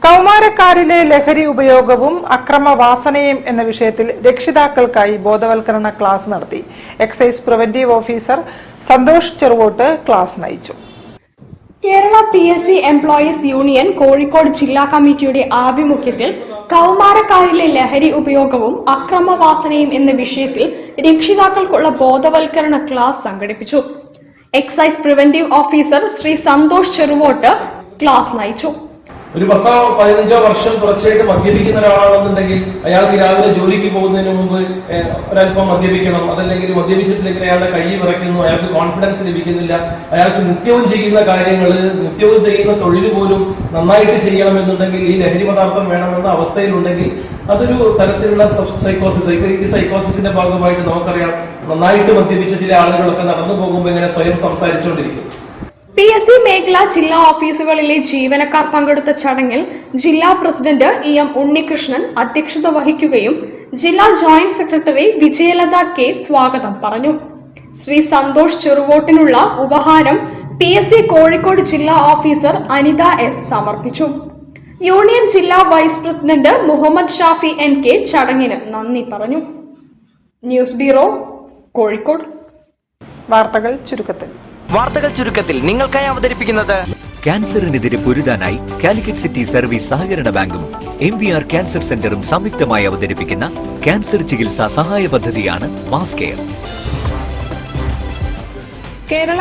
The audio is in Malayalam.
കൗമാരക്കാരിലെ ലഹരി ഉപയോഗവും അക്രമവാസനയും എന്ന വിഷയത്തിൽ രക്ഷിതാക്കൾക്കായി ബോധവൽക്കരണ ക്ലാസ് നടത്തി. Excise preventive officer Santhosh Cheruvott class നയിച്ചു. Kerala PSC employees union Kozhikode ജില്ലാ കമ്മിറ്റിയുടെ ആഭിമുഖ്യത്തിൽ കൗമാരക്കാരിലെ ലഹരി ഉപയോഗവും അക്രമവാസനയും എന്ന വിഷയത്തിൽ രക്ഷിതാക്കൾക്കുള്ള ബോധവൽക്കരണ ക്ലാസ് സംഘടിപ്പിച്ചു. Excise preventive officer Shri Santhosh Cheruvott class നയിച്ചു. ഒരു 10-15 വർഷം തുടർച്ചയായിട്ട് മദ്യപിക്കുന്ന ഒരാളാണെന്നുണ്ടെങ്കിൽ അയാൾക്ക് രാവിലെ ജോലിക്ക് പോകുന്നതിന് മുമ്പ് ഒരല്പം മദ്യപിക്കണം, അതല്ലെങ്കിൽ മദ്യപിച്ചിട്ടില്ലെങ്കിൽ അയാളുടെ കൈ വിറയ്ക്കുന്നു, അയാൾക്ക് കോൺഫിഡൻസ് ലഭിക്കുന്നില്ല, അയാൾക്ക് നിത്യവും ചെയ്യുന്ന കാര്യങ്ങൾ, നിത്യവും ചെയ്യുന്ന തൊഴിൽ പോലും നന്നായിട്ട് ചെയ്യണമെന്നുണ്ടെങ്കിൽ ഈ ലഹരി പദാർത്ഥം വേണമെന്ന അവസ്ഥയിലുണ്ടെങ്കിൽ അതൊരു തരത്തിലുള്ള സൈക്കോസിസ്. ഈ സൈക്കോസിന്റെ ഭാഗമായിട്ട് നമുക്കറിയാം, നന്നായിട്ട് മദ്യപിച്ച ചില ആളുകളൊക്കെ നടന്നു പോകുമ്പോൾ ഇങ്ങനെ സ്വയം സംസാരിച്ചുകൊണ്ടിരിക്കും. PSC മേഖലാ ജില്ലാ ഓഫീസുകളിലെ ജീവനക്കാർ പങ്കെടുത്ത ചടങ്ങിൽ ജില്ലാ പ്രസിഡന്റ് EM ഉണ്ണികൃഷ്ണൻ അധ്യക്ഷത വഹിക്കുകയും ജില്ലാ ജോയിന്റ് സെക്രട്ടറി വിജയലത K സ്വാഗതം പറഞ്ഞു. ശ്രീ സന്തോഷ് ചെറുവോട്ടിനുള്ള ഉപഹാരം PSC കോഴിക്കോട് ജില്ലാ ഓഫീസർ അനിത S സമർപ്പിച്ചു. യൂണിയൻ ജില്ലാ vice president Muhammad Shafi NK ചടങ്ങിന് നന്ദി പറഞ്ഞു. News bureau, Kozhikode. വാർത്തകൾ ചുരുക്കത്തിൽ നിങ്ങൾക്കായി അവതരിപ്പിക്കുന്നത് ക്യാൻസറിനെതിരെ പൊരുതാനായി കാലിക്കറ്റ് സിറ്റി സർവീസ് സഹകരണ ബാങ്കും MVR ക്യാൻസർ സെന്ററും സംയുക്തമായി അവതരിപ്പിക്കുന്ന ക്യാൻസർ ചികിത്സാ സഹായ പദ്ധതിയാണ് മാസ് കെയർ. കേരള